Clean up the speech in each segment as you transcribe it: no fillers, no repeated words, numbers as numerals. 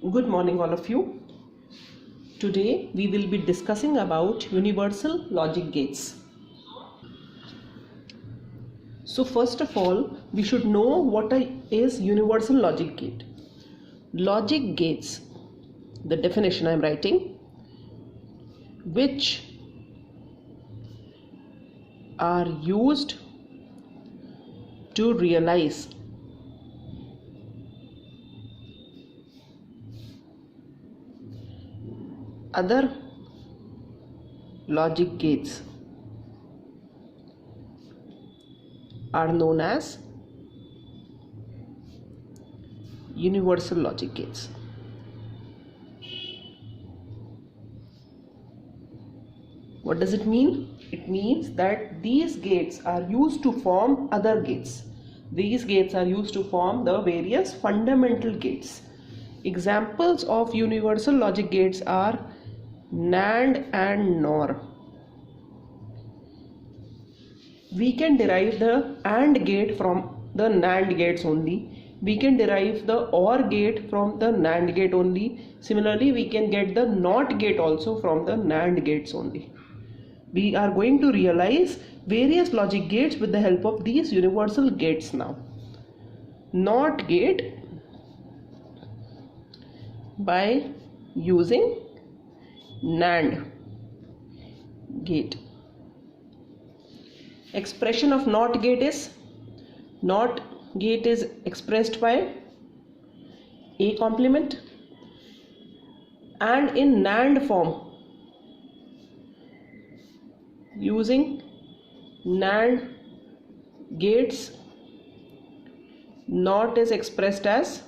Good morning all of you. Today we will be discussing about universal logic gates. So first of all, we should know what is universal logic gate. Logic gates, the definition I am writing, which are used to realize other logic gates are known as universal logic gates. What does it mean? It means that these gates are used to form other gates. These gates are used to form the various fundamental gates. Examples of universal logic gates are NAND and NOR. We can derive the AND gate from the NAND gates only. We can derive the OR gate from the NAND gate only. Similarly, we can get the NOT gate also from the NAND gates only. We are going to realize various logic gates with the help of these universal gates now. NOT gate by using NAND gate. Expression of NOT gate is expressed by A complement, and in NAND form using NAND gates, NOT is expressed as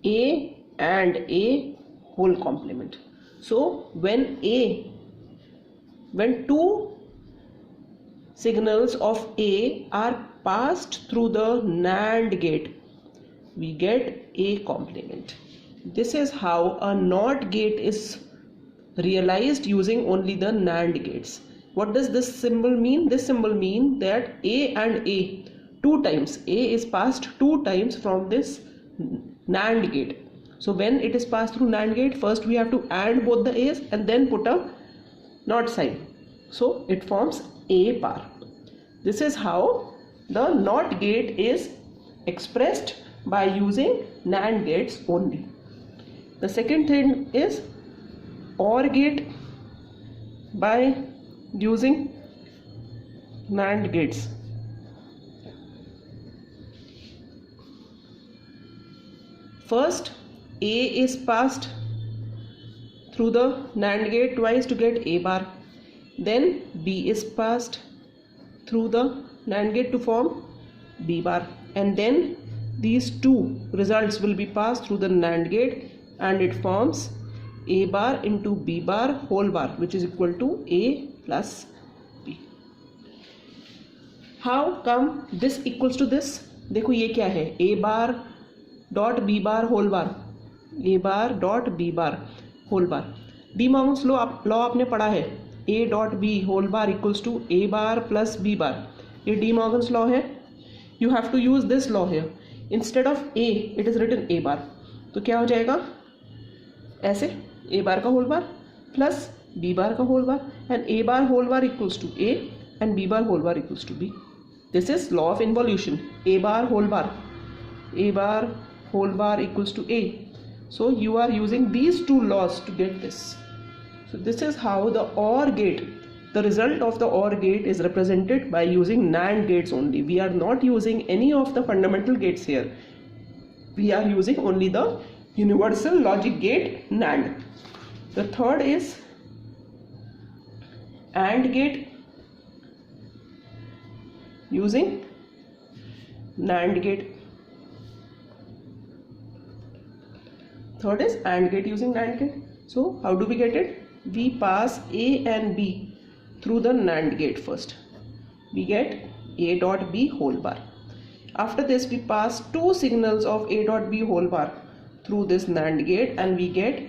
A and A whole complement. So when two signals of A are passed through the NAND gate, we get A complement. This is how a NOT gate is realized using only the NAND gates. What does this symbol mean? This symbol means that A and A, two times, A is passed two times from this NAND gate. So when it is passed through NAND gate, first we have to AND both the A's and then put a NOT sign. So it forms A bar. This is how the NOT gate is expressed by using NAND gates only. The second thing is OR gate by using NAND gates. First, A is passed through the NAND gate twice to get A bar. Then B is passed through the NAND gate to form B bar. And then these two results will be passed through the NAND gate and it forms A bar into B bar whole bar, which is equal to A plus B. How come this equals to this? देखो ये क्या है? A bar dot B bar whole bar. A bar dot B bar whole bar. D Morgan's law आपने पढ़ा है. A dot B whole bar equals to A bar plus B bar. ये D Morgan's law है. You have to use this law here. Instead of A, it is written A bar. तो क्या हो जाएगा? ऐसे A bar का whole bar plus B bar का whole bar, and A bar whole bar equals to A and B bar whole bar equals to B. This is law of involution. A bar whole bar equals to A. So you are using these two laws to get this. So this is how the OR gate, the result of the OR gate is represented by using NAND gates only. We are not using any of the fundamental gates here. We are using only the universal logic gate NAND. The third is AND gate using NAND gate. Third is AND gate using NAND gate. So how do we get it? We pass A and B through the NAND gate first. We get A dot B whole bar. After this we pass two signals of A dot B whole bar through this NAND gate and we get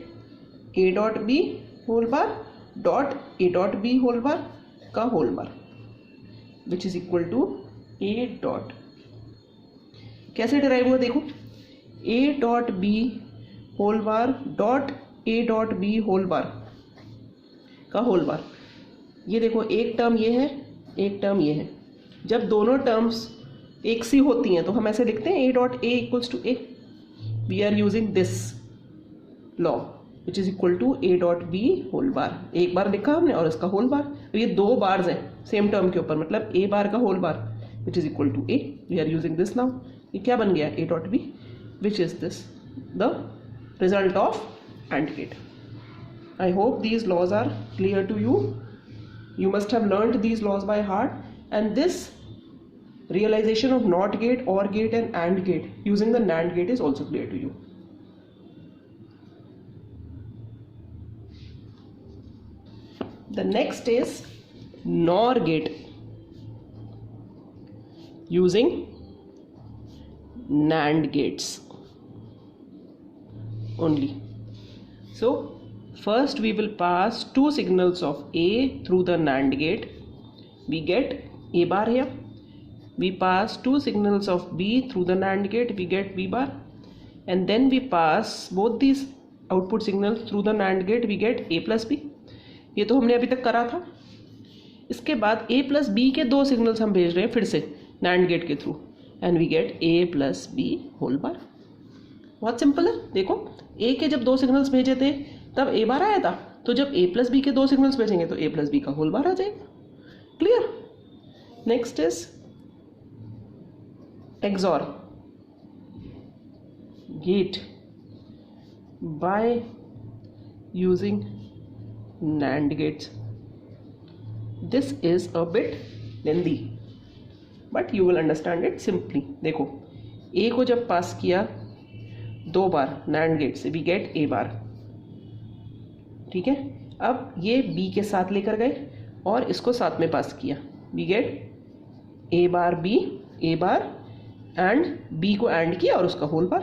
A dot B whole bar dot A dot B whole bar का whole bar, which is equal to A dot. कैसे derive हुआ देखो, A dot B whole bar dot A dot B whole bar का whole बार। ये देखो एक term ये है, एक टर्म ये है। जब दोनों टर्म्स एक सी होती हैं तो हम ऐसे लिखते हैं A dot A equals to A. We are using this law which is equal to A dot B whole bar. एक बार लिखा हमने और इसका होल बार, तो ये दो बार्स हैं सेम टर्म के ऊपर, मतलब ए बार का whole bar which is equal to A. We are using this now. ये क्या बन गया, A dot B, which is this the result of and gate. I hope these laws are clear to you. You must have learned these laws by heart, and this realization of NOT gate, OR gate and AND gate using the NAND gate is also clear to you. The next is NOR gate using NAND gates only. So first we will pass two signals of A through the NAND gate. We get A bar here. We pass two signals of B through the NAND gate. We get B bar. And then we pass both these output signals through the NAND gate. We get A plus B. ये तो हमने अभी तक करा था। इसके बाद A plus B के दो सिग्नल्स हम भेज रहे हैं फिर से NAND गेट के through, and we get A plus B whole bar. बहुत सिंपल है। देखो A के जब दो सिग्नल्स भेजे थे तब ए बार आया था, तो जब ए प्लस बी के दो सिग्नल्स भेजेंगे तो ए प्लस बी का होल बार आ जाएगा। Clear. Next is XOR gate by using NAND gates. This is a bit lengthy but you will understand it simply. देखो ए को जब पास किया दो बार NAND गेट से, वी गेट ए बार। ठीक है, अब ये बी के साथ लेकर गए और इसको साथ में पास किया, we get A bar B, A bar and B को एंड किया और उसका होल बार।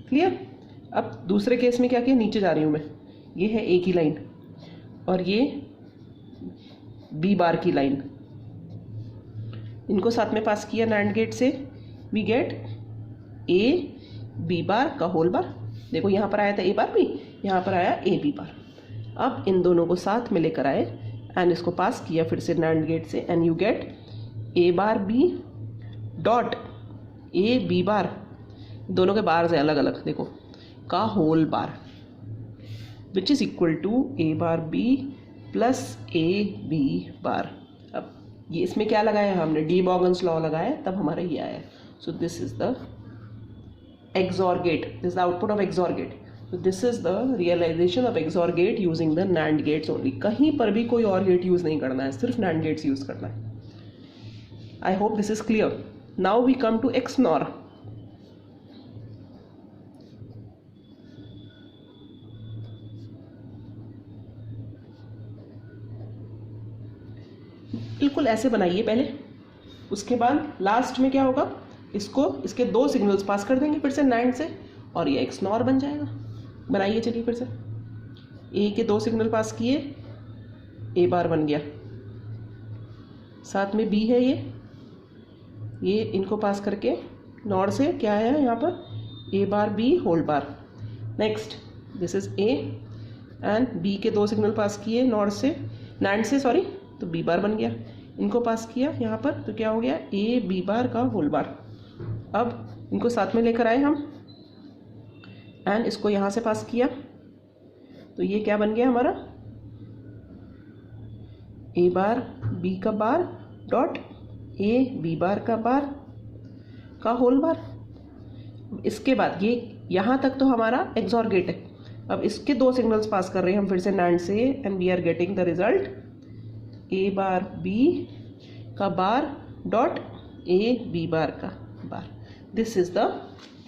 क्लियर। अब दूसरे केस में क्या किया, नीचे जा रही हूँ मैं, ये है ए की लाइन और ये बी बार की लाइन, इनको साथ में पास किया NAND गेट से, we get A B bar का होल बार। देखो यहाँ पर आया था ए बार बी, यहाँ पर आया ए बी बार। अब इन दोनों को साथ में लेकर आए एंड इसको पास किया फिर से NAND गेट से, and you gate A bar B dot A B bar, दोनों के बार से अलग अलग देखो, का whole bar, which is equal to A bar B plus A B bar. अब ये इसमें क्या लगाया हमने, डी मॉर्गन्स लॉ लगाया, तब हमारा ये आया। So this is the XOR gate. This is the output of XOR gate. So this is the realization of XOR gate using the NAND gates only. कहीं पर भी कोई और गेट यूज नहीं करना है, सिर्फ NAND gates यूज करना है। I hope this is clear. Now we come to XNOR. बिल्कुल ऐसे बनाइए पहले, उसके बाद लास्ट में क्या होगा, इसको इसके दो सिग्नल्स पास कर देंगे फिर से NAND से और ये XNOR बन जाएगा। बनाइए चलिए फिर से, ए के दो सिग्नल पास किए, ए बार बन गया, साथ में बी है ये इनको पास करके NOR से क्या है यहाँ पर, A bar B whole bar. Next this is A and B के दो सिग्नल पास किए NOR से, NAND से सॉरी, तो बी बार बन गया, इनको पास किया यहाँ पर तो क्या हो गया, ए बी बार का होल बार। अब इनको साथ में लेकर आए हम एंड इसको यहाँ से पास किया तो ये क्या बन गया हमारा, ए बार बी का bar dot A B bar का बार का होल बार। इसके बाद ये यहाँ तक तो हमारा XOR गेट है। अब इसके दो सिग्नल्स पास कर रहे हैं हम फिर से NAND से, and we are getting the result A bar B का bar dot A B bar का बार। This is the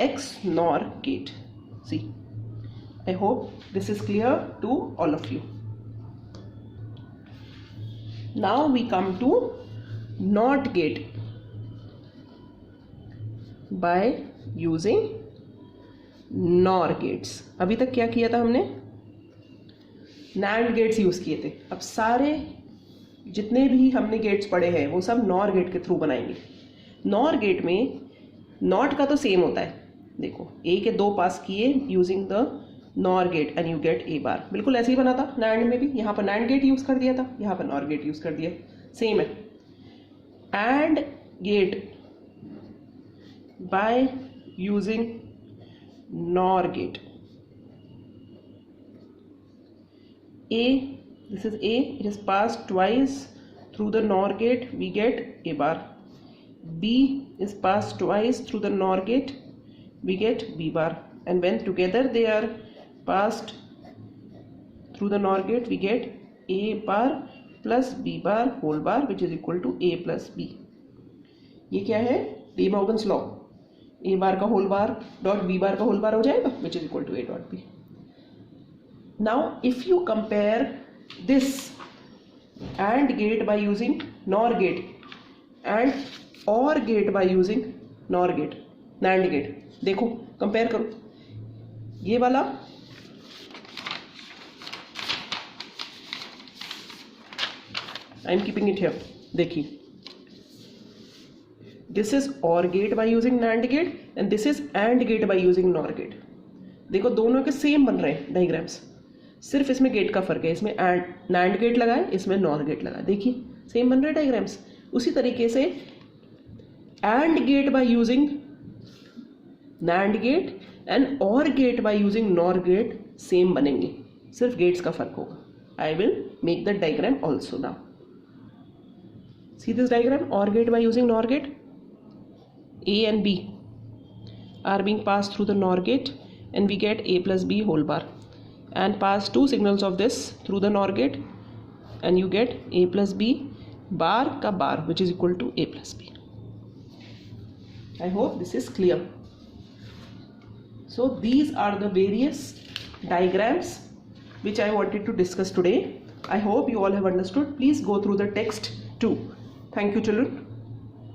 XNOR gate. See, I hope this is clear to all of you. Now we come to NOT gate by using NOR gates. अभी तक क्या किया था हमने, NAND gates use किए थे। अब सारे जितने भी हमने गेट्स पढ़े हैं वो सब NOR गेट के थ्रू बनाएंगे। NOR गेट में नॉट का तो सेम होता है, देखो ए के 2 पास किए using the NOR gate and you gate A bar. बिल्कुल ऐसे ही बना था नैंड में भी, यहाँ पर नैंड गेट यूज़ कर दिया था, यहाँ पर नॉर गेट यूज़ कर दिया, सेम है। And gate by using NOR gate, A, this is A, it is passed twice through the NOR gate, we get A bar. B is passed twice through the NOR gate, we get B bar. And when together they are passed through the NOR gate, we get A bar plus B bar whole bar, which is equal to A plus B. ये क्या है? De Morgan's law. A bar का whole bar dot B bar का whole bar हो जाएगा, which is equal to A dot B. Now if you compare this AND gate by using NOR gate and OR gate by using NOR gate, NAND gate, देखो compare करो। ये वाला I am keeping it here, देखिए this is OR gate by using NAND gate and this is AND gate by using NOR gate। देखो दोनों के same बन रहे हैं डायग्राम्स, सिर्फ इसमें गेट का फर्क है, इसमें नैंड गेट लगा है, इसमें नॉर गेट लगा है, देखिए सेम बन रहे डायग्राम्स। उसी तरीके से AND gate by using NAND gate and और gate by using NOR gate same बनेंगे, सिर्फ गेट्स का फर्क होगा। I will make the diagram also now. See this diagram, और gate by using NOR gate, A and B are being passed through the NOR gate and we get A plus B whole bar, and pass 2 signals of this through the NOR gate and you get A plus B bar ka bar, which is equal to A plus B. I hope this is clear. So these are the various diagrams which I wanted to discuss today. I hope you all have understood. Please go through the text too. Thank you children.